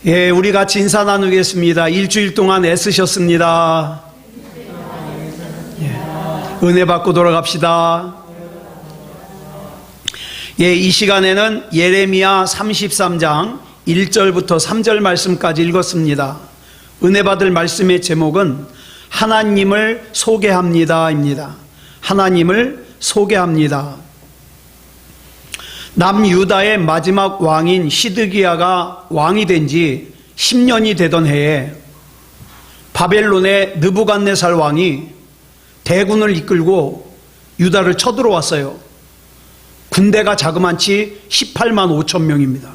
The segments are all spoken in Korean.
예, 우리 같이 인사 나누겠습니다. 일주일 동안 애쓰셨습니다. 예, 은혜 받고 돌아갑시다. 예, 이 시간에는 예레미야 33장 1절부터 3절 말씀까지 읽었습니다. 은혜 받을 말씀의 제목은 하나님을 소개합니다입니다. 하나님을 소개합니다. 남유다의 마지막 왕인 시드기야가 왕이 된 지 10년이 되던 해에 바벨론의 느부갓네살 왕이 대군을 이끌고 유다를 쳐들어왔어요. 군대가 자그만치 18만 5천 명입니다.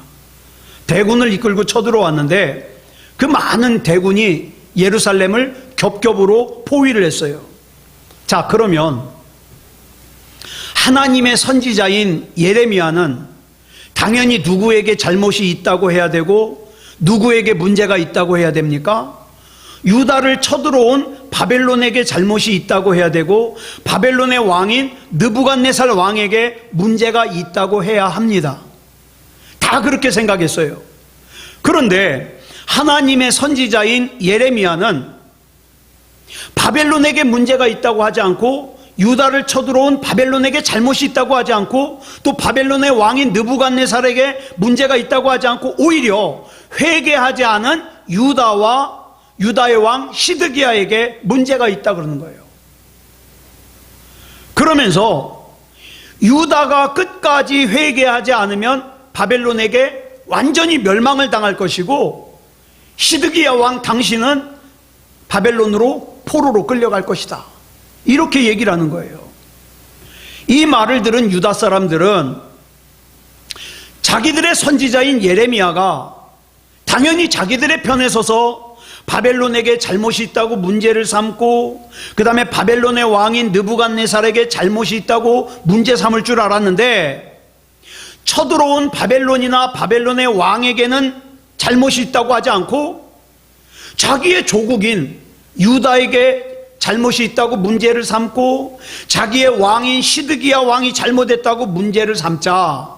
대군을 이끌고 쳐들어왔는데 그 많은 대군이 예루살렘을 겹겹으로 포위를 했어요. 자, 그러면 하나님의 선지자인 예레미야는 당연히 누구에게 잘못이 있다고 해야 되고 누구에게 문제가 있다고 해야 됩니까? 유다를 쳐들어온 바벨론에게 잘못이 있다고 해야 되고 바벨론의 왕인 느부갓네살 왕에게 문제가 있다고 해야 합니다. 다 그렇게 생각했어요. 그런데 하나님의 선지자인 예레미야는 바벨론에게 문제가 있다고 하지 않고 유다를 쳐들어온 바벨론에게 잘못이 있다고 하지 않고 또 바벨론의 왕인 느부갓네살에게 문제가 있다고 하지 않고 오히려 회개하지 않은 유다의 왕 시드기야에게 문제가 있다 그러는 거예요. 그러면서 유다가 끝까지 회개하지 않으면 바벨론에게 완전히 멸망을 당할 것이고 시드기야 왕 당신은 바벨론으로 포로로 끌려갈 것이다. 이렇게 얘기를 하는 거예요. 이 말을 들은 유다 사람들은 자기들의 선지자인 예레미야가 당연히 자기들의 편에 서서 바벨론에게 잘못이 있다고 문제를 삼고 그 다음에 바벨론의 왕인 느부갓네살에게 잘못이 있다고 문제 삼을 줄 알았는데 쳐들어온 바벨론이나 바벨론의 왕에게는 잘못이 있다고 하지 않고 자기의 조국인 유다에게 잘못이 있다고 문제를 삼고 자기의 왕인 시드기야 왕이 잘못했다고 문제를 삼자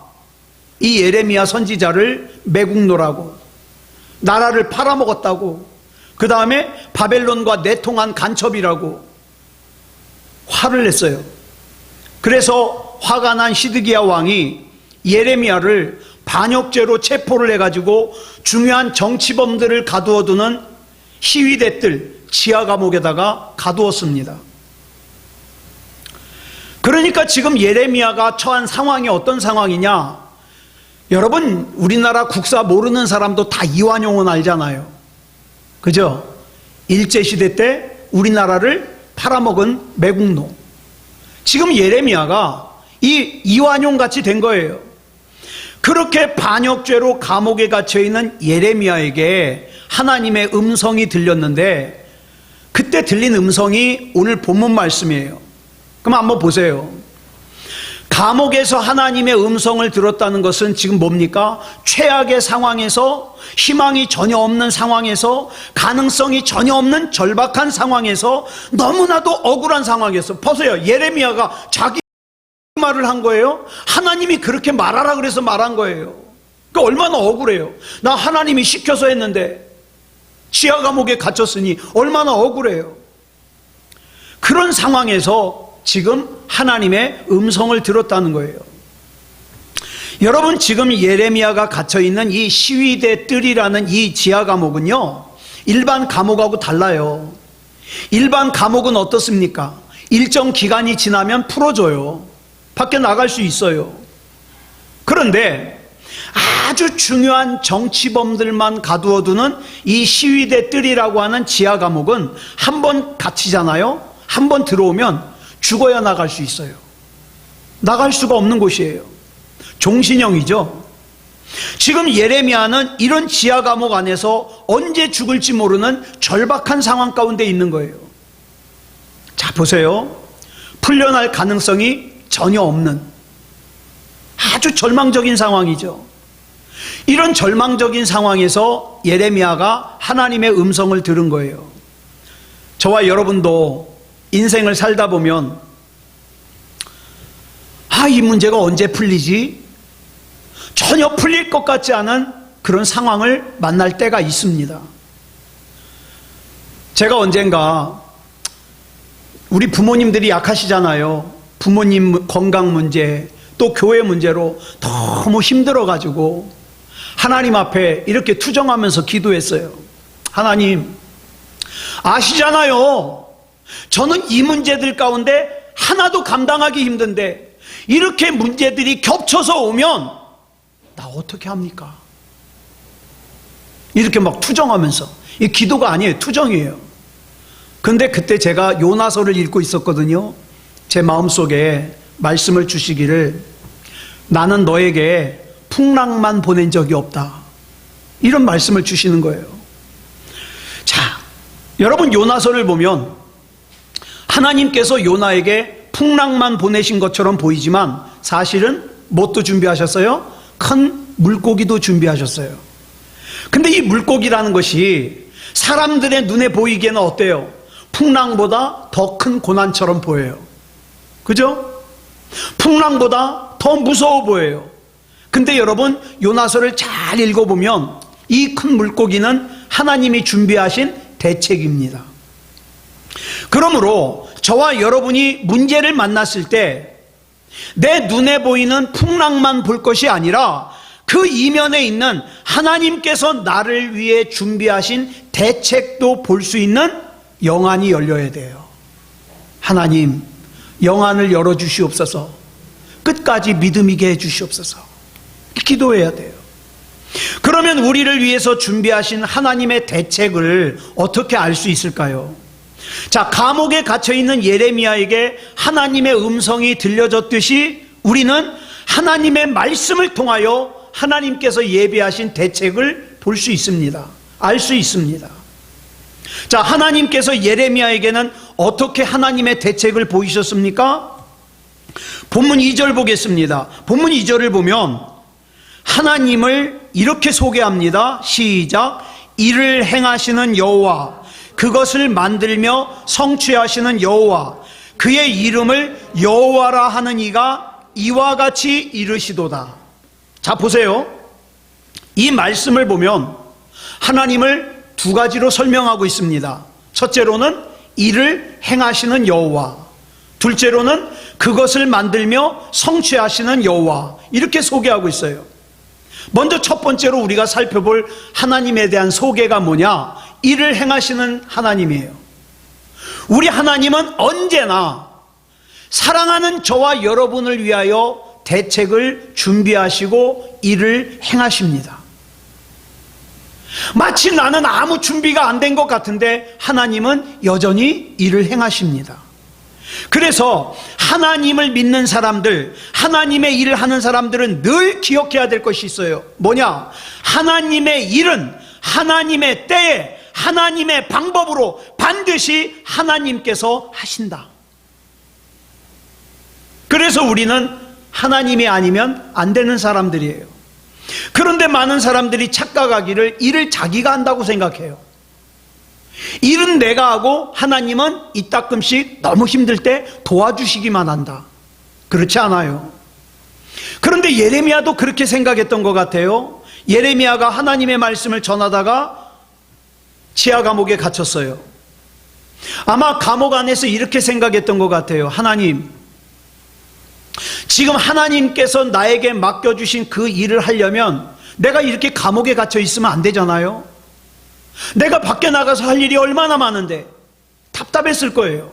이 예레미야 선지자를 매국노라고 나라를 팔아먹었다고 그 다음에 바벨론과 내통한 간첩이라고 화를 냈어요. 그래서 화가 난 시드기야 왕이 예레미야를 반역죄로 체포를 해가지고 중요한 정치범들을 가두어두는 시위대들 지하 감옥에다가 가두었습니다. 그러니까 지금 예레미야가 처한 상황이 어떤 상황이냐? 여러분, 우리나라 국사 모르는 사람도 다 이완용은 알잖아요. 그죠? 일제시대 때 우리나라를 팔아먹은 매국노. 지금 예레미야가 이 이완용 같이 된 거예요. 그렇게 반역죄로 감옥에 갇혀있는 예레미야에게 하나님의 음성이 들렸는데 그때 들린 음성이 오늘 본문 말씀이에요. 그럼 한번 보세요. 감옥에서 하나님의 음성을 들었다는 것은 지금 뭡니까? 최악의 상황에서 희망이 전혀 없는 상황에서 가능성이 전혀 없는 절박한 상황에서 너무나도 억울한 상황에서 보세요. 예레미야가 자기 말을 한 거예요. 하나님이 그렇게 말하라 그래서 말한 거예요. 그러니까 얼마나 억울해요. 나 하나님이 시켜서 했는데 지하 감옥에 갇혔으니 얼마나 억울해요. 그런 상황에서 지금 하나님의 음성을 들었다는 거예요. 여러분, 지금 예레미야가 갇혀있는 이 시위대 뜰이라는 이 지하 감옥은요 일반 감옥하고 달라요. 일반 감옥은 어떻습니까? 일정 기간이 지나면 풀어줘요. 밖에 나갈 수 있어요. 그런데 아주 중요한 정치범들만 가두어두는 이 시위대 뜰이라고 하는 지하 감옥은 한 번 갇히잖아요. 한 번 들어오면 죽어야 나갈 수 있어요. 나갈 수가 없는 곳이에요. 종신형이죠. 지금 예레미야는 이런 지하 감옥 안에서 언제 죽을지 모르는 절박한 상황 가운데 있는 거예요. 자, 보세요. 풀려날 가능성이 전혀 없는 아주 절망적인 상황이죠. 이런 절망적인 상황에서 예레미야가 하나님의 음성을 들은 거예요. 저와 여러분도 인생을 살다 보면 이 문제가 언제 풀리지? 전혀 풀릴 것 같지 않은 그런 상황을 만날 때가 있습니다. 제가 언젠가 우리 부모님들이 약하시잖아요. 부모님 건강 문제, 또 교회 문제로 너무 힘들어가지고 하나님 앞에 이렇게 투정하면서 기도했어요. 하나님, 아시잖아요. 저는 이 문제들 가운데 하나도 감당하기 힘든데 이렇게 문제들이 겹쳐서 오면 나 어떻게 합니까? 이렇게 막 투정하면서. 이 기도가 아니에요. 투정이에요. 근데 그때 제가 요나서를 읽고 있었거든요. 제 마음속에 말씀을 주시기를 나는 너에게 풍랑만 보낸 적이 없다. 이런 말씀을 주시는 거예요. 자, 여러분 요나서를 보면 하나님께서 요나에게 풍랑만 보내신 것처럼 보이지만 사실은 뭣도 준비하셨어요? 큰 물고기도 준비하셨어요. 근데 이 물고기라는 것이 사람들의 눈에 보이기에는 어때요? 풍랑보다 더 큰 고난처럼 보여요. 그죠? 풍랑보다 더 무서워 보여요. 근데 여러분 요나서를 잘 읽어보면 이 큰 물고기는 하나님이 준비하신 대책입니다. 그러므로 저와 여러분이 문제를 만났을 때 내 눈에 보이는 풍랑만 볼 것이 아니라 그 이면에 있는 하나님께서 나를 위해 준비하신 대책도 볼 수 있는 영안이 열려야 돼요. 하나님, 영안을 열어주시옵소서. 끝까지 믿음 있게 해주시옵소서. 기도해야 돼요. 그러면 우리를 위해서 준비하신 하나님의 대책을 어떻게 알 수 있을까요? 자, 감옥에 갇혀있는 예레미야에게 하나님의 음성이 들려졌듯이 우리는 하나님의 말씀을 통하여 하나님께서 예비하신 대책을 볼 수 있습니다. 알 수 있습니다. 자, 하나님께서 예레미야에게는 어떻게 하나님의 대책을 보이셨습니까? 본문 2절 보겠습니다. 본문 2절을 보면 하나님을 이렇게 소개합니다. 시작. 이를 행하시는 여호와, 그것을 만들며 성취하시는 여호와, 그의 이름을 여호와라 하는 이가 이와 같이 이르시도다. 자, 보세요. 이 말씀을 보면 하나님을 두 가지로 설명하고 있습니다. 첫째로는 이를 행하시는 여호와, 둘째로는 그것을 만들며 성취하시는 여호와, 이렇게 소개하고 있어요. 먼저 첫 번째로 우리가 살펴볼 하나님에 대한 소개가 뭐냐? 이를 행하시는 하나님이에요. 우리 하나님은 언제나 사랑하는 저와 여러분을 위하여 대책을 준비하시고 일을 행하십니다. 마치 나는 아무 준비가 안 된 것 같은데 하나님은 여전히 일을 행하십니다. 그래서 하나님을 믿는 사람들, 하나님의 일을 하는 사람들은 늘 기억해야 될 것이 있어요. 뭐냐? 하나님의 일은 하나님의 때에 하나님의 방법으로 반드시 하나님께서 하신다. 그래서 우리는 하나님이 아니면 안 되는 사람들이에요. 그런데 많은 사람들이 착각하기를 일을 자기가 한다고 생각해요. 일은 내가 하고 하나님은 이따금씩 너무 힘들 때 도와주시기만 한다. 그렇지 않아요. 그런데 예레미야도 그렇게 생각했던 것 같아요. 예레미야가 하나님의 말씀을 전하다가 지하 감옥에 갇혔어요. 아마 감옥 안에서 이렇게 생각했던 것 같아요. 하나님, 지금 하나님께서 나에게 맡겨주신 그 일을 하려면 내가 이렇게 감옥에 갇혀 있으면 안 되잖아요. 내가 밖에 나가서 할 일이 얼마나 많은데 답답했을 거예요.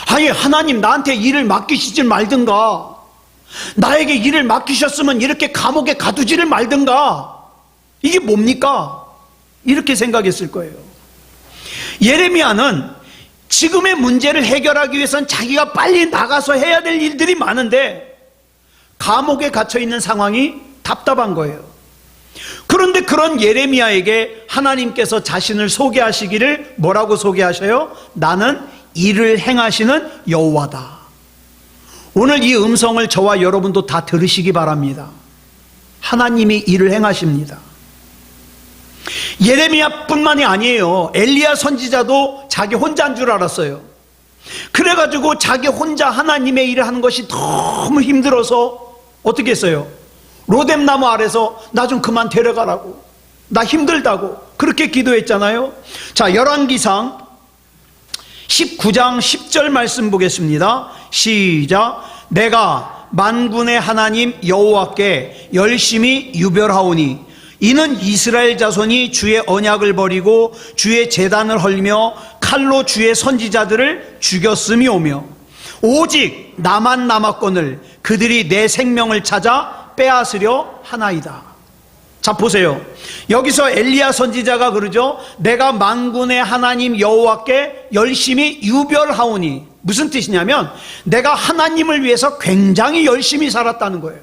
아니, 하나님 나한테 일을 맡기시질 말든가, 나에게 일을 맡기셨으면 이렇게 감옥에 가두지를 말든가, 이게 뭡니까? 이렇게 생각했을 거예요. 예레미야는 지금의 문제를 해결하기 위해서는 자기가 빨리 나가서 해야 될 일들이 많은데 감옥에 갇혀있는 상황이 답답한 거예요. 그런데 그런 예레미야에게 하나님께서 자신을 소개하시기를 뭐라고 소개하셔요? 나는 일을 행하시는 여호와다. 오늘 이 음성을 저와 여러분도 다 들으시기 바랍니다. 하나님이 일을 행하십니다. 예레미야뿐만이 아니에요. 엘리야 선지자도 자기 혼자인 줄 알았어요. 그래가지고 자기 혼자 하나님의 일을 하는 것이 너무 힘들어서 어떻게 했어요? 로뎀나무 아래서 나 좀 그만 데려가라고, 나 힘들다고 그렇게 기도했잖아요. 자, 열왕기상 19장 10절 말씀 보겠습니다. 시작. 내가 만군의 하나님 여호와께 열심히 유별하오니 이는 이스라엘 자손이 주의 언약을 버리고 주의 제단을 헐며 칼로 주의 선지자들을 죽였음이오며 오직 나만 남았거늘 그들이 내 생명을 찾아 빼앗으려 하나이다. 자, 보세요. 여기서 엘리야 선지자가 그러죠. 내가 만군의 하나님 여호와께 열심히 유별하오니, 무슨 뜻이냐면 내가 하나님을 위해서 굉장히 열심히 살았다는 거예요.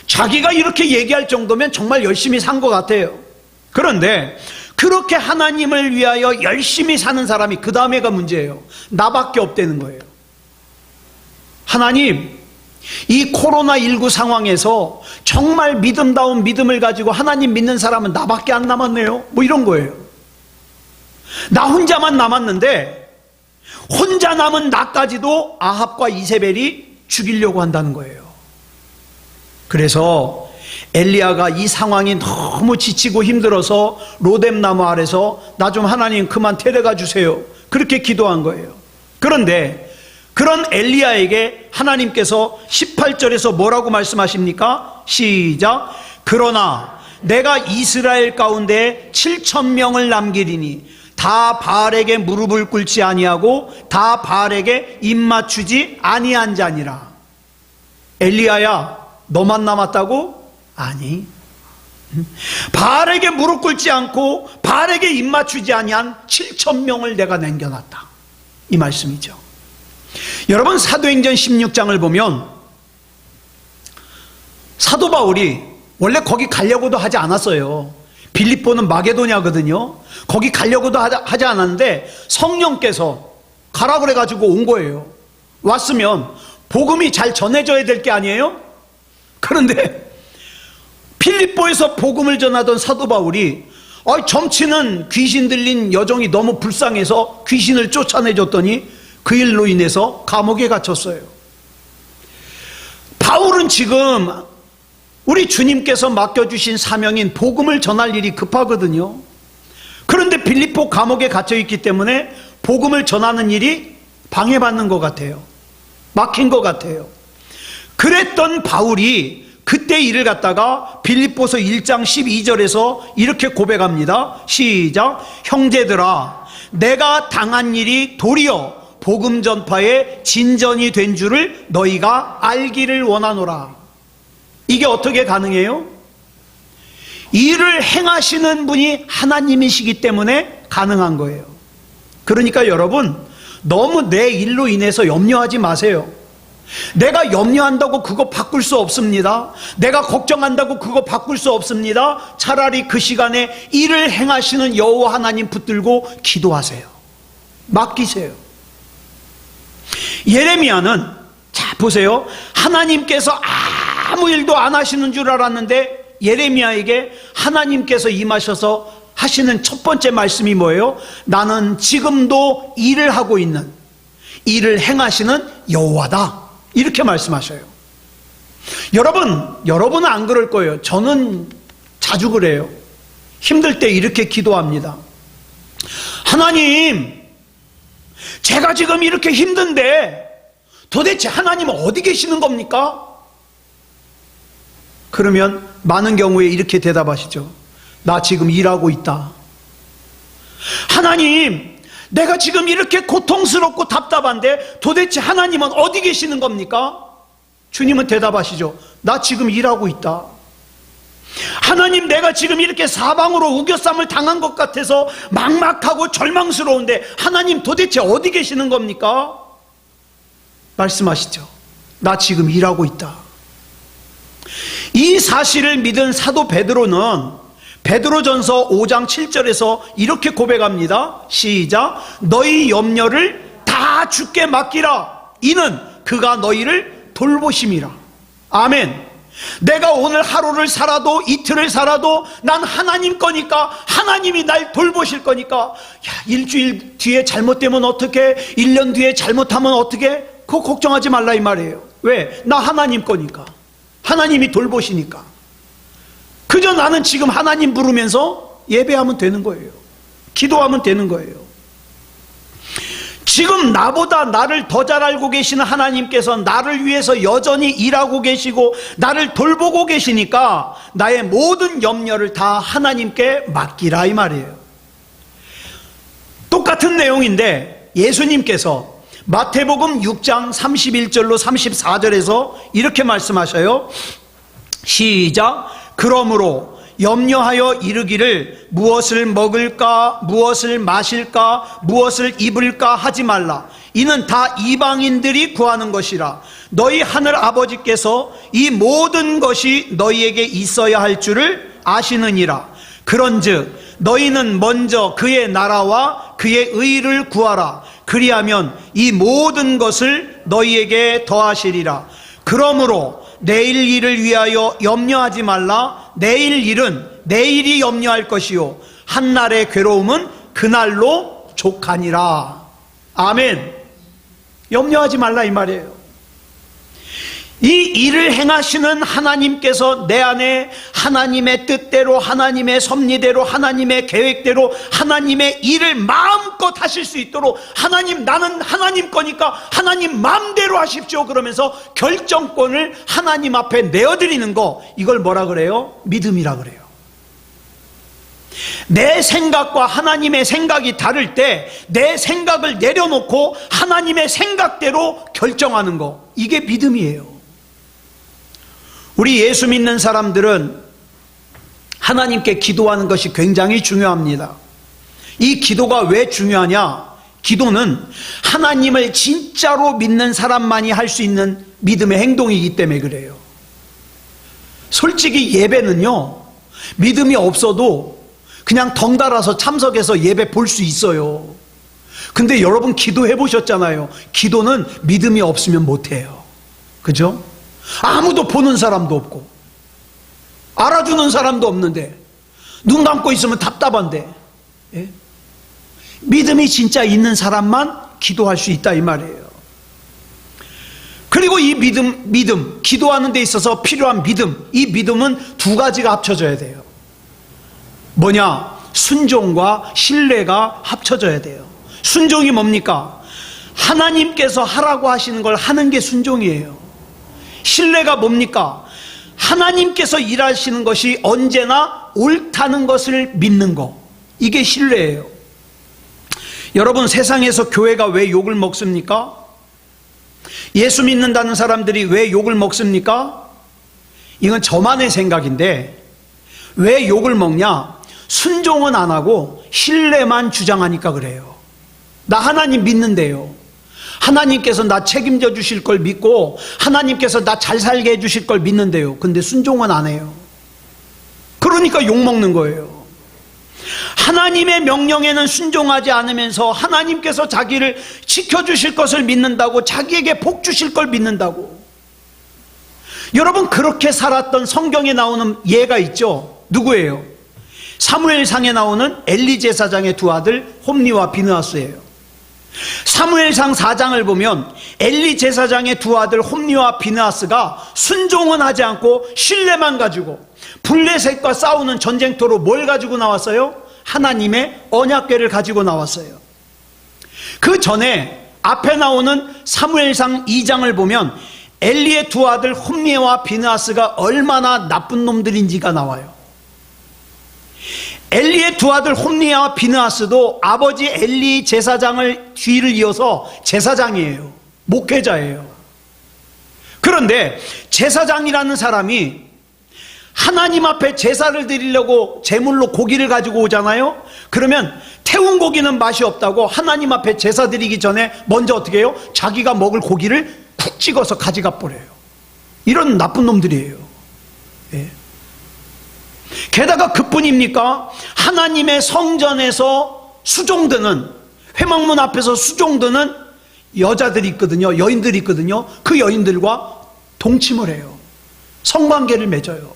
자기가 이렇게 얘기할 정도면 정말 열심히 산 것 같아요. 그런데 그렇게 하나님을 위하여 열심히 사는 사람이 그 다음에가 문제예요. 나밖에 없다는 거예요. 하나님, 이 코로나19 상황에서 정말 믿음다운 믿음을 가지고 하나님 믿는 사람은 나밖에 안 남았네요. 뭐 이런 거예요. 나 혼자만 남았는데 혼자 남은 나까지도 아합과 이세벨이 죽이려고 한다는 거예요. 그래서 엘리야가 이 상황이 너무 지치고 힘들어서 로뎀나무 아래서 나 좀 하나님 그만 데려가 주세요, 그렇게 기도한 거예요. 그런데 그런 엘리야에게 하나님께서 18절에서 뭐라고 말씀하십니까? 시작. 그러나 내가 이스라엘 가운데 7,000명을 남기리니 다 바알에게 무릎을 꿇지 아니하고 다 바알에게 입맞추지 아니한 자니라. 엘리야야, 너만 남았다고? 아니, 바알에게 무릎 꿇지 않고 바알에게 입맞추지 아니한 7,000명을 내가 남겨놨다, 이 말씀이죠. 여러분, 사도행전 16장을 보면 사도 바울이 원래 거기 가려고도 하지 않았어요. 빌립보는 마게도냐거든요. 거기 가려고도 하지 않았는데 성령께서 가라 그래가지고 온 거예요. 왔으면 복음이 잘 전해져야 될 게 아니에요? 그런데 빌립보에서 복음을 전하던 사도 바울이 점치는 귀신 들린 여종이 너무 불쌍해서 귀신을 쫓아내줬더니 그 일로 인해서 감옥에 갇혔어요. 바울은 지금 우리 주님께서 맡겨주신 사명인 복음을 전할 일이 급하거든요. 그런데 빌립보 감옥에 갇혀있기 때문에 복음을 전하는 일이 방해받는 것 같아요. 막힌 것 같아요. 그랬던 바울이 그때 일을 갖다가 빌립보서 1장 12절에서 이렇게 고백합니다. 시작. 형제들아, 내가 당한 일이 도리어 복음 전파의 진전이 된 줄을 너희가 알기를 원하노라. 이게 어떻게 가능해요? 일을 행하시는 분이 하나님이시기 때문에 가능한 거예요. 그러니까 여러분, 너무 내 일로 인해서 염려하지 마세요. 내가 염려한다고 그거 바꿀 수 없습니다. 내가 걱정한다고 그거 바꿀 수 없습니다. 차라리 그 시간에 일을 행하시는 여호와 하나님 붙들고 기도하세요. 맡기세요. 예레미야는, 자 보세요, 하나님께서 아무 일도 안 하시는 줄 알았는데 예레미야에게 하나님께서 임하셔서 하시는 첫 번째 말씀이 뭐예요? 나는 지금도 일을 하고 있는, 일을 행하시는 여호와다, 이렇게 말씀하셔요. 여러분은 안 그럴 거예요. 저는 자주 그래요. 힘들 때 이렇게 기도합니다. 하나님, 제가 지금 이렇게 힘든데 도대체 하나님은 어디 계시는 겁니까? 그러면 많은 경우에 이렇게 대답하시죠. 나 지금 일하고 있다. 하나님, 내가 지금 이렇게 고통스럽고 답답한데 도대체 하나님은 어디 계시는 겁니까? 주님은 대답하시죠. 나 지금 일하고 있다. 하나님, 내가 지금 이렇게 사방으로 우겨쌈을 당한 것 같아서 막막하고 절망스러운데 하나님 도대체 어디 계시는 겁니까? 말씀하시죠. 나 지금 일하고 있다. 이 사실을 믿은 사도 베드로는 베드로전서 5장 7절에서 이렇게 고백합니다. 시작. 너희 염려를 다 주께 맡기라. 이는 그가 너희를 돌보심이라. 아멘. 내가 오늘 하루를 살아도 이틀을 살아도 난 하나님 거니까, 하나님이 날 돌보실 거니까, 일주일 뒤에 잘못되면 어떻게, 1년 뒤에 잘못하면 어떻게, 그거 걱정하지 말라 이 말이에요. 왜? 나 하나님 거니까. 하나님이 돌보시니까. 그저 나는 지금 하나님 부르면서 예배하면 되는 거예요. 기도하면 되는 거예요. 지금 나보다 나를 더 잘 알고 계시는 하나님께서 나를 위해서 여전히 일하고 계시고 나를 돌보고 계시니까 나의 모든 염려를 다 하나님께 맡기라 이 말이에요. 똑같은 내용인데 예수님께서 마태복음 6장 31절로 34절에서 이렇게 말씀하셔요. 시작. 그러므로 염려하여 이르기를 무엇을 먹을까 무엇을 마실까 무엇을 입을까 하지 말라. 이는 다 이방인들이 구하는 것이라. 너희 하늘 아버지께서 이 모든 것이 너희에게 있어야 할 줄을 아시느니라. 그런즉 너희는 먼저 그의 나라와 그의 의를 구하라. 그리하면 이 모든 것을 너희에게 더하시리라. 그러므로 내일 일을 위하여 염려하지 말라. 내일 일은 내일이 염려할 것이요 한날의 괴로움은 그날로 족하니라. 아멘. 염려하지 말라 이 말이에요. 이 일을 행하시는 하나님께서 내 안에 하나님의 뜻대로 하나님의 섭리대로 하나님의 계획대로 하나님의 일을 마음껏 하실 수 있도록 하나님 나는 하나님 거니까 하나님 마음대로 하십시오 그러면서 결정권을 하나님 앞에 내어드리는 거, 이걸 뭐라 그래요? 믿음이라 그래요. 내 생각과 하나님의 생각이 다를 때 내 생각을 내려놓고 하나님의 생각대로 결정하는 거, 이게 믿음이에요. 우리 예수 믿는 사람들은 하나님께 기도하는 것이 굉장히 중요합니다. 이 기도가 왜 중요하냐? 기도는 하나님을 진짜로 믿는 사람만이 할 수 있는 믿음의 행동이기 때문에 그래요. 솔직히 예배는요, 믿음이 없어도 그냥 덩달아서 참석해서 예배 볼 수 있어요. 근데 여러분 기도해 보셨잖아요. 기도는 믿음이 없으면 못해요. 그죠? 아무도 보는 사람도 없고 알아주는 사람도 없는데 눈 감고 있으면 답답한데, 예? 믿음이 진짜 있는 사람만 기도할 수 있다 이 말이에요. 그리고 이 믿음, 기도하는 데 있어서 필요한 믿음, 이 믿음은 두 가지가 합쳐져야 돼요. 뭐냐? 순종과 신뢰가 합쳐져야 돼요. 순종이 뭡니까? 하나님께서 하라고 하시는 걸 하는 게 순종이에요. 신뢰가 뭡니까? 하나님께서 일하시는 것이 언제나 옳다는 것을 믿는 거, 이게 신뢰예요. 여러분, 세상에서 교회가 왜 욕을 먹습니까? 예수 믿는다는 사람들이 왜 욕을 먹습니까? 이건 저만의 생각인데, 왜 욕을 먹냐? 순종은 안 하고 신뢰만 주장하니까 그래요. 나 하나님 믿는데요, 하나님께서 나 책임져 주실 걸 믿고 하나님께서 나 잘 살게 해 주실 걸 믿는데요, 근데 순종은 안 해요. 그러니까 욕먹는 거예요. 하나님의 명령에는 순종하지 않으면서 하나님께서 자기를 지켜주실 것을 믿는다고, 자기에게 복 주실 걸 믿는다고. 여러분, 그렇게 살았던 성경에 나오는 예가 있죠. 누구예요? 사무엘상에 나오는 엘리 제사장의 두 아들 홈니와 비느하스예요. 사무엘상 4장을 보면 엘리 제사장의 두 아들 홈니와 비느하스가 순종은 하지 않고 신뢰만 가지고 블레셋과 싸우는 전쟁터로 뭘 가지고 나왔어요? 하나님의 언약궤를 가지고 나왔어요. 그 전에 앞에 나오는 사무엘상 2장을 보면 엘리의 두 아들 홈니와 비느하스가 얼마나 나쁜 놈들인지가 나와요. 엘리의 두 아들 홈니와 비느하스도 아버지 엘리 제사장을 뒤를 이어서 제사장이에요. 목회자예요. 그런데 제사장이라는 사람이 하나님 앞에 제사를 드리려고 제물로 고기를 가지고 오잖아요. 그러면 태운 고기는 맛이 없다고 하나님 앞에 제사 드리기 전에 먼저 어떻게 해요? 자기가 먹을 고기를 쿡 찍어서 가져가 버려요. 이런 나쁜 놈들이에요. 예. 게다가 그뿐입니까? 하나님의 성전에서 수종드는, 회막문 앞에서 수종드는 여자들이 있거든요. 여인들이 있거든요. 그 여인들과 동침을 해요. 성관계를 맺어요.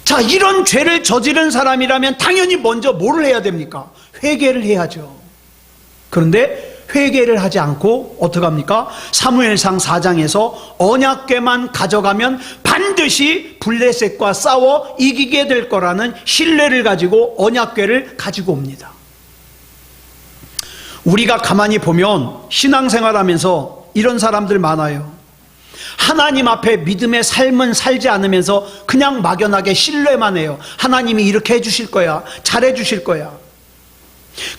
자, 이런 죄를 저지른 사람이라면 당연히 먼저 뭐를 해야 됩니까? 회개를 해야죠. 그런데 회개를 하지 않고 어떡합니까? 사무엘상 4장에서 언약궤만 가져가면 반드시 블레셋과 싸워 이기게 될 거라는 신뢰를 가지고 언약궤를 가지고 옵니다. 우리가 가만히 보면 신앙생활하면서 이런 사람들 많아요. 하나님 앞에 믿음의 삶은 살지 않으면서 그냥 막연하게 신뢰만 해요. 하나님이 이렇게 해주실 거야, 잘해 주실 거야.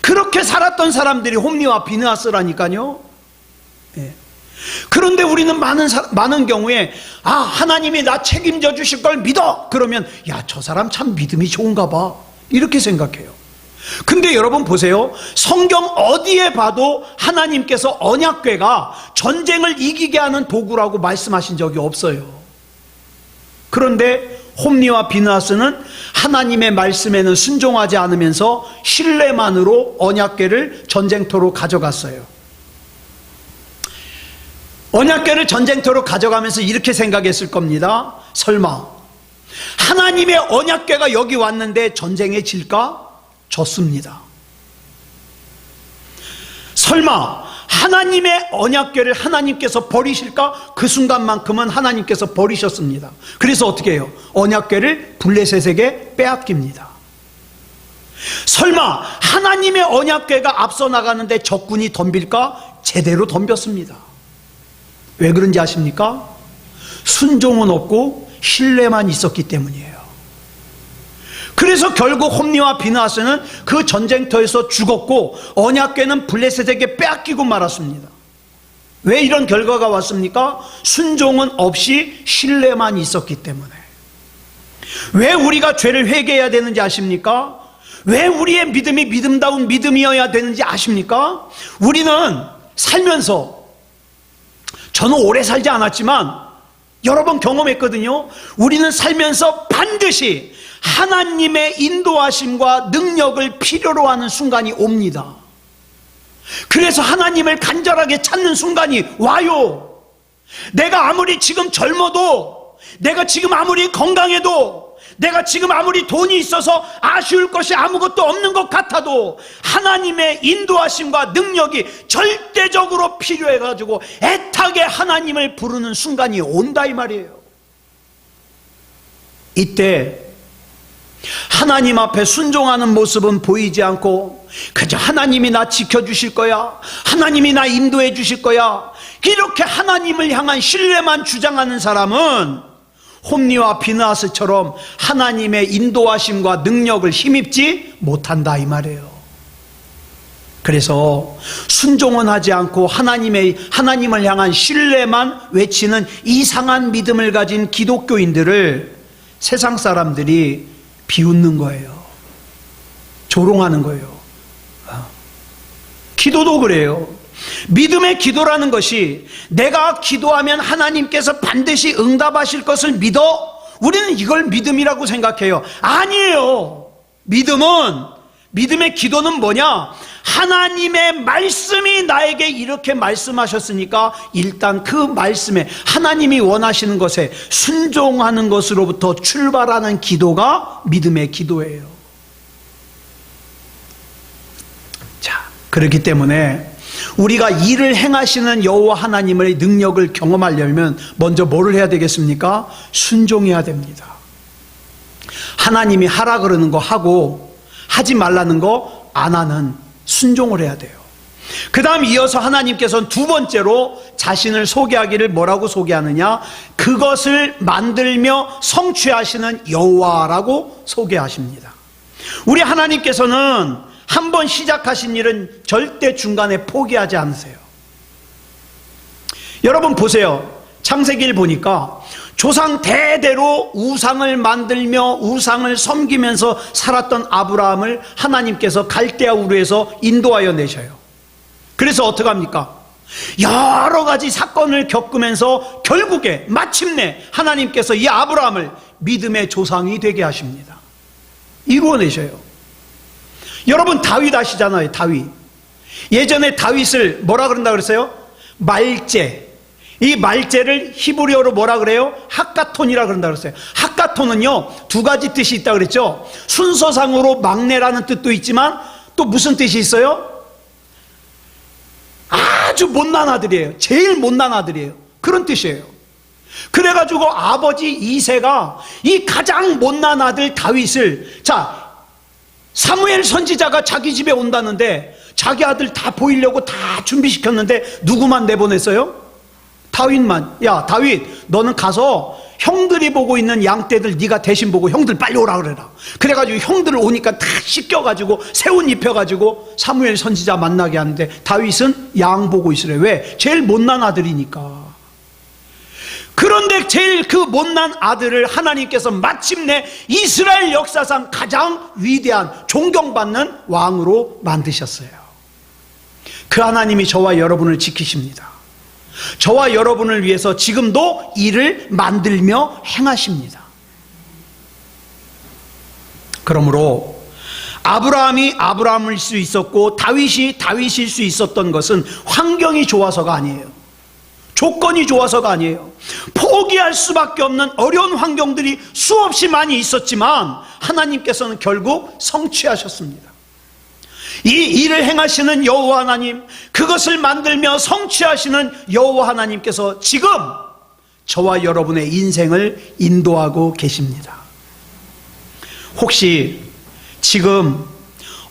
그렇게 살았던 사람들이 홈리와 비느하스라니까요. 예. 그런데 우리는 많은 경우에 하나님이 나 책임져 주실 걸 믿어. 그러면 저 사람 참 믿음이 좋은가 봐, 이렇게 생각해요. 근데 여러분 보세요. 성경 어디에 봐도 하나님께서 언약궤가 전쟁을 이기게 하는 도구라고 말씀하신 적이 없어요. 그런데 홈리와 비느하스는 하나님의 말씀에는 순종하지 않으면서 신뢰만으로 언약궤를 전쟁터로 가져갔어요. 언약궤를 전쟁터로 가져가면서 이렇게 생각했을 겁니다. 설마 하나님의 언약궤가 여기 왔는데 전쟁에 질까? 졌습니다. 설마 하나님의 언약궤를 하나님께서 버리실까? 그 순간만큼은 하나님께서 버리셨습니다. 그래서 어떻게 해요? 언약궤를 블레셋에게 빼앗깁니다. 설마 하나님의 언약궤가 앞서 나가는데 적군이 덤빌까? 제대로 덤볐습니다. 왜 그런지 아십니까? 순종은 없고 신뢰만 있었기 때문이에요. 그래서 결국 홈리와 비느하스는 그 전쟁터에서 죽었고 언약궤는 블레셋에게 빼앗기고 말았습니다. 왜 이런 결과가 왔습니까? 순종은 없이 신뢰만 있었기 때문에. 왜 우리가 죄를 회개해야 되는지 아십니까? 왜 우리의 믿음이 믿음다운 믿음이어야 되는지 아십니까? 우리는 살면서, 저는 오래 살지 않았지만 여러 번 경험했거든요. 우리는 살면서 반드시 하나님의 인도하심과 능력을 필요로 하는 순간이 옵니다. 그래서 하나님을 간절하게 찾는 순간이 와요. 내가 아무리 지금 젊어도, 내가 지금 아무리 건강해도, 내가 지금 아무리 돈이 있어서 아쉬울 것이 아무것도 없는 것 같아도 하나님의 인도하심과 능력이 절대적으로 필요해가지고 애타게 하나님을 부르는 순간이 온다 이 말이에요. 이때 하나님 앞에 순종하는 모습은 보이지 않고 그저 하나님이 나 지켜주실 거야, 하나님이 나 인도해 주실 거야, 이렇게 하나님을 향한 신뢰만 주장하는 사람은 홈리와 비느하스처럼 하나님의 인도하심과 능력을 힘입지 못한다 이 말이에요. 그래서 순종은 하지 않고 하나님을 향한 신뢰만 외치는 이상한 믿음을 가진 기독교인들을 세상 사람들이 비웃는 거예요. 조롱하는 거예요. 기도도 그래요. 믿음의 기도라는 것이 내가 기도하면 하나님께서 반드시 응답하실 것을 믿어? 우리는 이걸 믿음이라고 생각해요. 아니에요. 믿음의 기도는 뭐냐? 하나님의 말씀이 나에게 이렇게 말씀하셨으니까 일단 그 말씀에 하나님이 원하시는 것에 순종하는 것으로부터 출발하는 기도가 믿음의 기도예요. 자, 그렇기 때문에 우리가 일을 행하시는 여호와 하나님의 능력을 경험하려면 먼저 뭐를 해야 되겠습니까? 순종해야 됩니다. 하나님이 하라 그러는 거 하고 하지 말라는 거 안 하는 순종을 해야 돼요. 그 다음 이어서 하나님께서는 두 번째로 자신을 소개하기를 뭐라고 소개하느냐? 그것을 만들며 성취하시는 여호와라고 소개하십니다. 우리 하나님께서는 한 번 시작하신 일은 절대 중간에 포기하지 않으세요. 여러분 보세요. 창세기를 보니까 조상 대대로 우상을 만들며 우상을 섬기면서 살았던 아브라함을 하나님께서 갈대아 우르에서 인도하여 내셔요. 그래서 어떡합니까? 여러 가지 사건을 겪으면서 결국에 마침내 하나님께서 이 아브라함을 믿음의 조상이 되게 하십니다. 이루어내셔요. 여러분 다윗 아시잖아요. 다윗. 예전에 다윗을 뭐라 그런다 그랬어요? 말제. 이 말제를 히브리어로 뭐라 그래요? 학가톤이라 그런다 그랬어요. 학가톤은요 두 가지 뜻이 있다 그랬죠. 순서상으로 막내라는 뜻도 있지만 또 무슨 뜻이 있어요? 아주 못난 아들이에요. 제일 못난 아들이에요. 그런 뜻이에요. 그래가지고 아버지 이새가 이 가장 못난 아들 다윗을, 자, 사무엘 선지자가 자기 집에 온다는데 자기 아들 다 보이려고 다 준비시켰는데 누구만 내보냈어요? 다윗만. 야, 다윗, 너는 가서 형들이 보고 있는 양떼들 네가 대신 보고 형들 빨리 오라 그래라. 그래가지고 형들 오니까 다 씻겨가지고 새 옷 입혀가지고 사무엘 선지자 만나게 하는데 다윗은 양 보고 있으래. 왜? 제일 못난 아들이니까. 그런데 제일 그 못난 아들을 하나님께서 마침내 이스라엘 역사상 가장 위대한 존경받는 왕으로 만드셨어요. 그 하나님이 저와 여러분을 지키십니다. 저와 여러분을 위해서 지금도 일을 만들며 행하십니다. 그러므로 아브라함이 아브라함일 수 있었고 다윗이 다윗일 수 있었던 것은 환경이 좋아서가 아니에요. 조건이 좋아서가 아니에요. 포기할 수밖에 없는 어려운 환경들이 수없이 많이 있었지만 하나님께서는 결국 성취하셨습니다. 이 일을 행하시는 여호와 하나님, 그것을 만들며 성취하시는 여호와 하나님께서 지금 저와 여러분의 인생을 인도하고 계십니다. 혹시 지금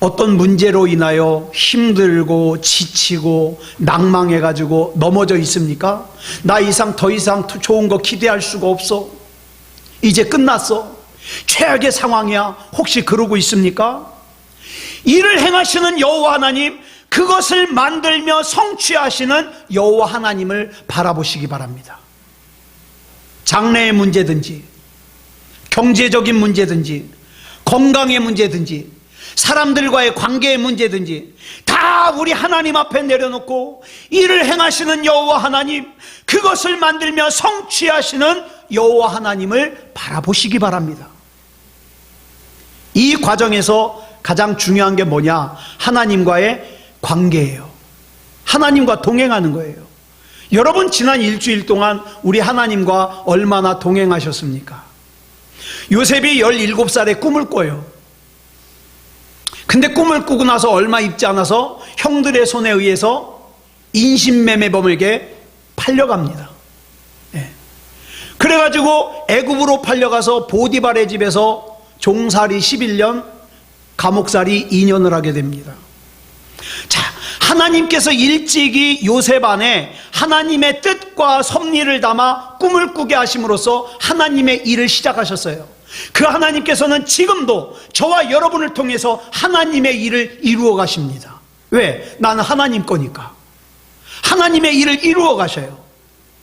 어떤 문제로 인하여 힘들고 지치고 낭망해가지고 넘어져 있습니까? 나 이상 더 이상 좋은 거 기대할 수가 없어. 이제 끝났어. 최악의 상황이야. 혹시 그러고 있습니까? 이를 행하시는 여호와 하나님, 그것을 만들며 성취하시는 여호와 하나님을 바라보시기 바랍니다. 장래의 문제든지 경제적인 문제든지 건강의 문제든지 사람들과의 관계의 문제든지 다 우리 하나님 앞에 내려놓고 이를 행하시는 여호와 하나님, 그것을 만들며 성취하시는 여호와 하나님을 바라보시기 바랍니다. 이 과정에서 가장 중요한 게 뭐냐? 하나님과의 관계예요. 하나님과 동행하는 거예요. 여러분, 지난 일주일 동안 우리 하나님과 얼마나 동행하셨습니까? 요셉이 17살에 꿈을 꿔요. 근데 꿈을 꾸고 나서 얼마 있지 않아서 형들의 손에 의해서 인신매매범에게 팔려갑니다. 네. 그래가지고 애굽으로 팔려가서 보디발의 집에서 종살이 11년, 감옥살이 2년을 하게 됩니다. 자, 하나님께서 일찍이 요셉 안에 하나님의 뜻과 섭리를 담아 꿈을 꾸게 하심으로써 하나님의 일을 시작하셨어요. 그 하나님께서는 지금도 저와 여러분을 통해서 하나님의 일을 이루어 가십니다. 왜? 나는 하나님 거니까. 하나님의 일을 이루어 가셔요.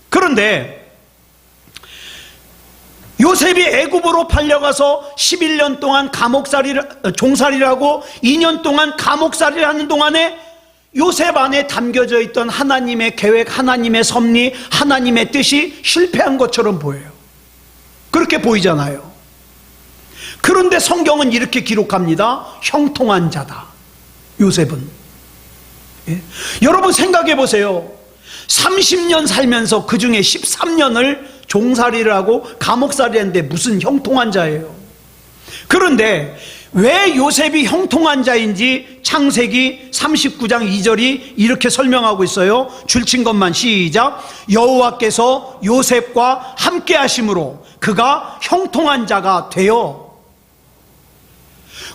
그런데 요셉이 애굽으로 팔려가서 11년 동안 종살이를 하고 2년 동안 감옥살이를 하는 동안에 요셉 안에 담겨져 있던 하나님의 계획, 하나님의 섭리, 하나님의 뜻이 실패한 것처럼 보여요. 그렇게 보이잖아요. 그런데 성경은 이렇게 기록합니다. 형통한 자다, 요셉은. 예? 여러분 생각해 보세요. 30년 살면서 그 중에 13년을 종살이를 하고 감옥살이를 했는데 무슨 형통한 자예요. 그런데 왜 요셉이 형통한 자인지 창세기 39장 2절이 이렇게 설명하고 있어요. 줄친 것만 시작. 여호와께서 요셉과 함께 하심으로 그가 형통한 자가 되어.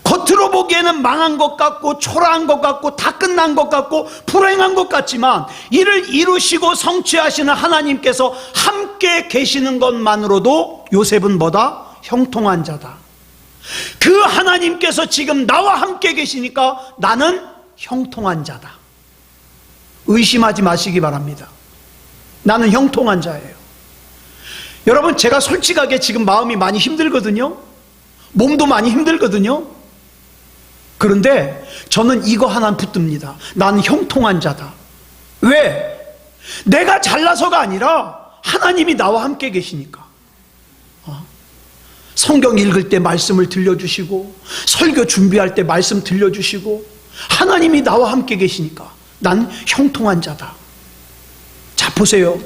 겉으로 보기에는 망한 것 같고 초라한 것 같고 다 끝난 것 같고 불행한 것 같지만 이를 이루시고 성취하시는 하나님께서 함께 계시는 것만으로도 요셉은 뭐다? 형통한 자다. 그 하나님께서 지금 나와 함께 계시니까 나는 형통한 자다. 의심하지 마시기 바랍니다. 나는 형통한 자예요. 여러분, 제가 솔직하게 지금 마음이 많이 힘들거든요. 몸도 많이 힘들거든요. 그런데 저는 이거 하나 붙듭니다. 나는 형통한 자다. 왜? 내가 잘나서가 아니라 하나님이 나와 함께 계시니까. 성경 읽을 때 말씀을 들려주시고 설교 준비할 때 말씀 들려주시고 하나님이 나와 함께 계시니까 난 형통한 자다. 자, 보세요.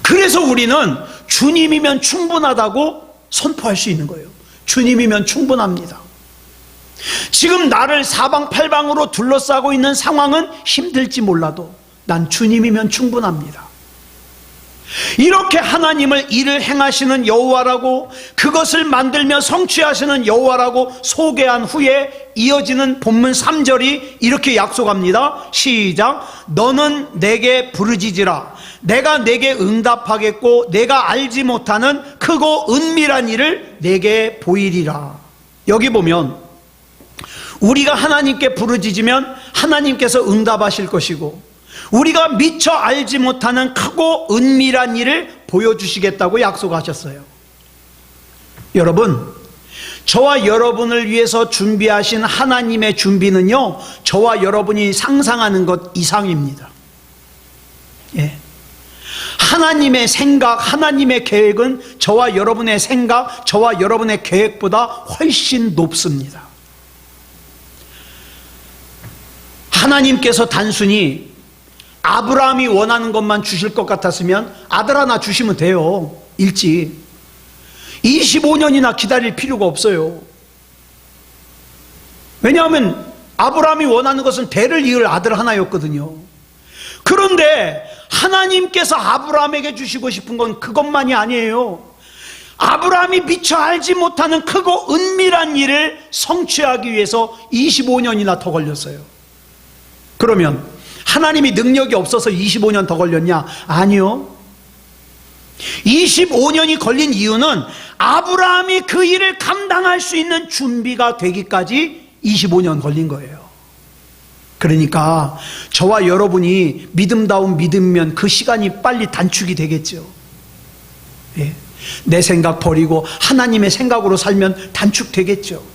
그래서 우리는 주님이면 충분하다고 선포할 수 있는 거예요. 주님이면 충분합니다. 지금 나를 사방팔방으로 둘러싸고 있는 상황은 힘들지 몰라도 난 주님이면 충분합니다. 이렇게 하나님을 일을 행하시는 여호와라고, 그것을 만들며 성취하시는 여호와라고 소개한 후에 이어지는 본문 3절이 이렇게 약속합니다. 시작. 너는 내게 부르짖으라. 내가 내게 응답하겠고 내가 알지 못하는 크고 은밀한 일을 내게 보이리라. 여기 보면 우리가 하나님께 부르짖으면 하나님께서 응답하실 것이고, 우리가 미처 알지 못하는 크고 은밀한 일을 보여주시겠다고 약속하셨어요. 여러분, 저와 여러분을 위해서 준비하신 하나님의 준비는요, 저와 여러분이 상상하는 것 이상입니다. 예. 하나님의 생각, 하나님의 계획은 저와 여러분의 생각, 저와 여러분의 계획보다 훨씬 높습니다. 하나님께서 단순히 아브라함이 원하는 것만 주실 것 같았으면 아들 하나 주시면 돼요. 일찍. 25년이나 기다릴 필요가 없어요. 왜냐하면 아브라함이 원하는 것은 대를 이을 아들 하나였거든요. 그런데 하나님께서 아브라함에게 주시고 싶은 건 그것만이 아니에요. 아브라함이 미처 알지 못하는 크고 은밀한 일을 성취하기 위해서 25년이나 더 걸렸어요. 그러면 하나님이 능력이 없어서 25년 더 걸렸냐? 아니요. 25년이 걸린 이유는 아브라함이 그 일을 감당할 수 있는 준비가 되기까지 25년 걸린 거예요. 그러니까 저와 여러분이 믿음다운 믿으면 그 시간이 빨리 단축이 되겠죠. 예. 내 생각 버리고 하나님의 생각으로 살면 단축되겠죠.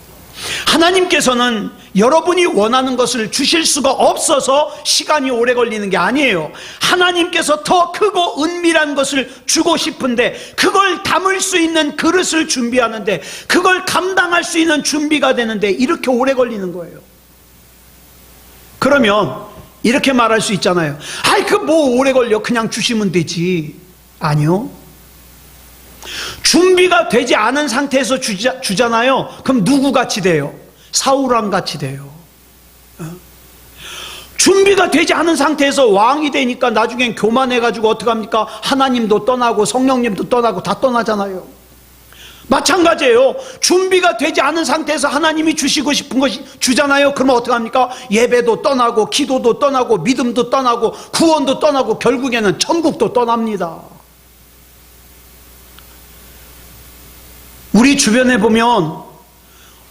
하나님께서는 여러분이 원하는 것을 주실 수가 없어서 시간이 오래 걸리는 게 아니에요. 하나님께서 더 크고 은밀한 것을 주고 싶은데 그걸 담을 수 있는 그릇을 준비하는데, 그걸 감당할 수 있는 준비가 되는데 이렇게 오래 걸리는 거예요. 그러면 이렇게 말할 수 있잖아요. 아이, 그 뭐 오래 걸려, 그냥 주시면 되지. 아니요. 준비가 되지 않은 상태에서 주잖아요. 그럼 누구같이 돼요? 사울왕같이 돼요. 준비가 되지 않은 상태에서 왕이 되니까 나중엔 교만해가지고 어떡합니까? 하나님도 떠나고 성령님도 떠나고 다 떠나잖아요. 마찬가지예요. 준비가 되지 않은 상태에서 하나님이 주시고 싶은 것이 주잖아요. 그러면 어떡합니까? 예배도 떠나고 기도도 떠나고 믿음도 떠나고 구원도 떠나고 결국에는 천국도 떠납니다. 우리 주변에 보면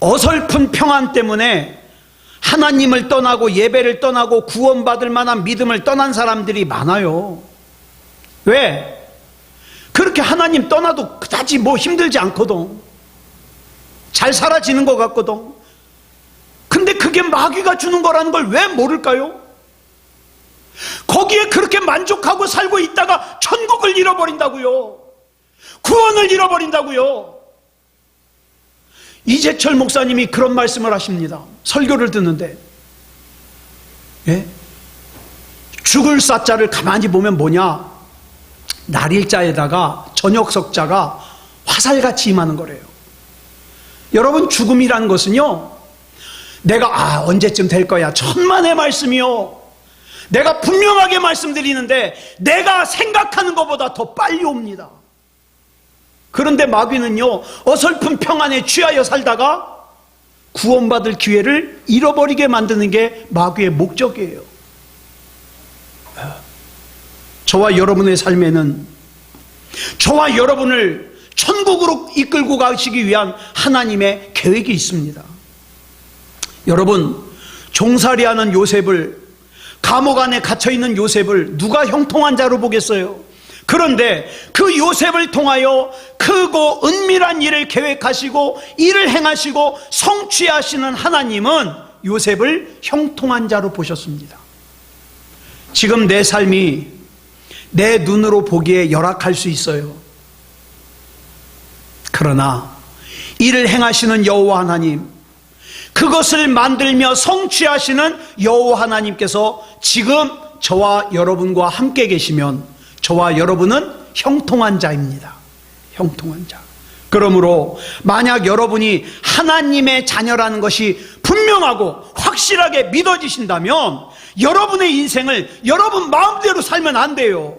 어설픈 평안 때문에 하나님을 떠나고 예배를 떠나고 구원받을 만한 믿음을 떠난 사람들이 많아요. 왜? 그렇게 하나님 떠나도 그다지 뭐 힘들지 않거든. 잘 살아지는 것 같거든. 근데 그게 마귀가 주는 거라는 걸 왜 모를까요? 거기에 그렇게 만족하고 살고 있다가 천국을 잃어버린다고요. 구원을 잃어버린다고요. 이재철 목사님이 그런 말씀을 하십니다. 설교를 듣는데, 예? 죽을 사자를 가만히 보면 뭐냐? 날일자에다가 저녁석자가 화살같이 임하는 거래요. 여러분, 죽음이라는 것은요, 내가 언제쯤 될 거야, 천만의 말씀이요, 내가 분명하게 말씀드리는데 내가 생각하는 것보다 더 빨리 옵니다. 그런데 마귀는요, 어설픈 평안에 취하여 살다가 구원받을 기회를 잃어버리게 만드는 게 마귀의 목적이에요. 저와 여러분의 삶에는 저와 여러분을 천국으로 이끌고 가시기 위한 하나님의 계획이 있습니다. 여러분, 종살이하는 요셉을, 감옥 안에 갇혀있는 요셉을 누가 형통한 자로 보겠어요? 그런데 그 요셉을 통하여 크고 은밀한 일을 계획하시고 일을 행하시고 성취하시는 하나님은 요셉을 형통한 자로 보셨습니다. 지금 내 삶이 내 눈으로 보기에 열악할 수 있어요. 그러나 일을 행하시는 여호와 하나님, 그것을 만들며 성취하시는 여호와 하나님께서 지금 저와 여러분과 함께 계시면 저와 여러분은 형통한 자입니다. 형통한 자. 그러므로 만약 여러분이 하나님의 자녀라는 것이 분명하고 확실하게 믿어지신다면 여러분의 인생을 여러분 마음대로 살면 안 돼요.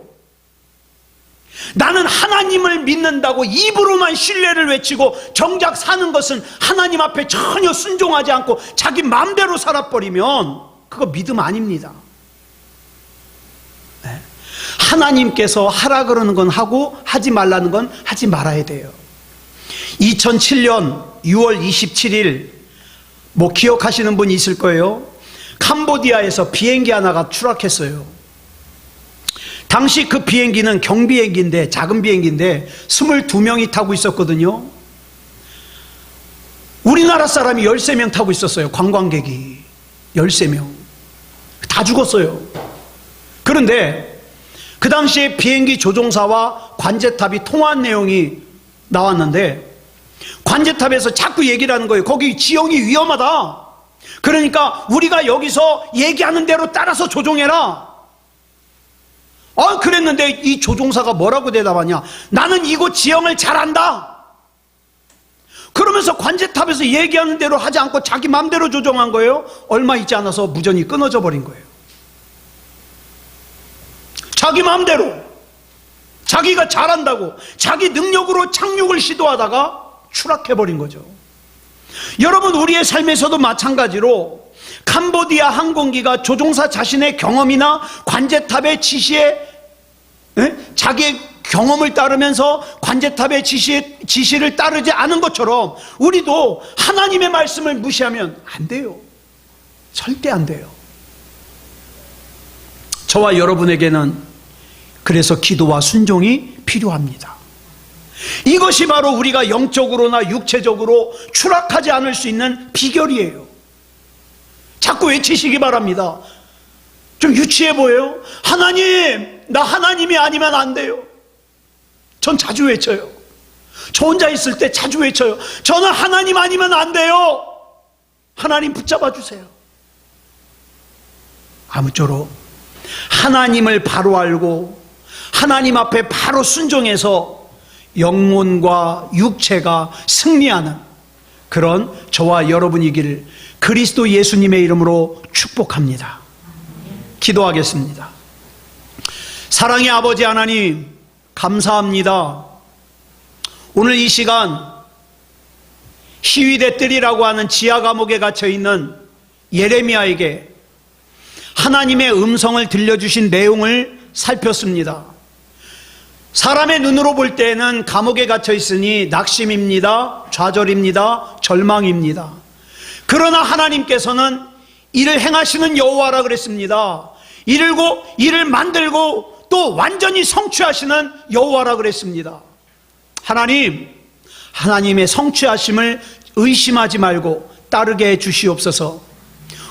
나는 하나님을 믿는다고 입으로만 신뢰를 외치고 정작 사는 것은 하나님 앞에 전혀 순종하지 않고 자기 마음대로 살아버리면 그거 믿음 아닙니다. 네. 하나님께서 하라 그러는 건 하고 하지 말라는 건 하지 말아야 돼요. 2007년 6월 27일 뭐 기억하시는 분 있을 거예요. 캄보디아에서 비행기 하나가 추락했어요. 당시 그 비행기는 경비행기인데, 작은 비행기인데 22명이 타고 있었거든요. 우리나라 사람이 13명 타고 있었어요. 관광객이 13명 다 죽었어요. 그런데 그 당시에 비행기 조종사와 관제탑이 통화한 내용이 나왔는데, 관제탑에서 자꾸 얘기를 하는 거예요. 거기 지형이 위험하다. 그러니까 우리가 여기서 얘기하는 대로 따라서 조종해라. 그랬는데 이 조종사가 뭐라고 대답하냐? 나는 이곳 지형을 잘 안다. 그러면서 관제탑에서 얘기하는 대로 하지 않고 자기 마음대로 조종한 거예요. 얼마 있지 않아서 무전이 끊어져 버린 거예요. 자기 마음대로, 자기가 잘한다고 자기 능력으로 착륙을 시도하다가 추락해버린 거죠. 여러분, 우리의 삶에서도 마찬가지로 캄보디아 항공기가 조종사 자신의 경험이나 관제탑의 지시에 자기의 경험을 따르면서 관제탑의 지시를 따르지 않은 것처럼 우리도 하나님의 말씀을 무시하면 안 돼요. 절대 안 돼요. 저와 여러분에게는 그래서 기도와 순종이 필요합니다. 이것이 바로 우리가 영적으로나 육체적으로 추락하지 않을 수 있는 비결이에요. 자꾸 외치시기 바랍니다. 좀 유치해 보여요? 하나님, 나 하나님이 아니면 안 돼요. 전 자주 외쳐요. 저 혼자 있을 때 자주 외쳐요. 저는 하나님 아니면 안 돼요. 하나님 붙잡아 주세요. 아무쪼록 하나님을 바로 알고 하나님 앞에 바로 순종해서 영혼과 육체가 승리하는 그런 저와 여러분이기를 그리스도 예수님의 이름으로 축복합니다. 기도하겠습니다. 사랑의 아버지 하나님, 감사합니다. 오늘 이 시간 희위대뜰이라고 하는 지하 감옥에 갇혀 있는 예레미야에게 하나님의 음성을 들려주신 내용을 살폈습니다. 사람의 눈으로 볼 때는 감옥에 갇혀 있으니 낙심입니다, 좌절입니다, 절망입니다. 그러나 하나님께서는 이를 행하시는 여호와라 그랬습니다. 이를 만들고 또 완전히 성취하시는 여호와라 그랬습니다. 하나님, 하나님의 성취하심을 의심하지 말고 따르게 해 주시옵소서.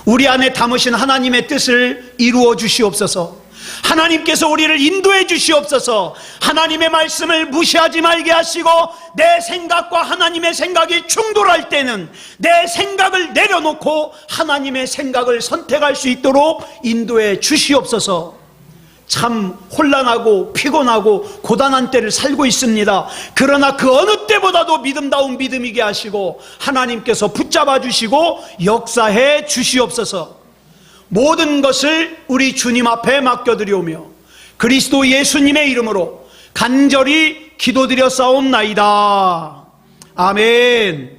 우리 안에 담으신 하나님의 뜻을 이루어 주시옵소서. 하나님께서 우리를 인도해 주시옵소서. 하나님의 말씀을 무시하지 말게 하시고 내 생각과 하나님의 생각이 충돌할 때는 내 생각을 내려놓고 하나님의 생각을 선택할 수 있도록 인도해 주시옵소서. 참 혼란하고 피곤하고 고단한 때를 살고 있습니다. 그러나 그 어느 때보다도 믿음다운 믿음이게 하시고 하나님께서 붙잡아 주시고 역사해 주시옵소서. 모든 것을 우리 주님 앞에 맡겨드리오며 그리스도 예수님의 이름으로 간절히 기도드려 싸움나이다. 아멘.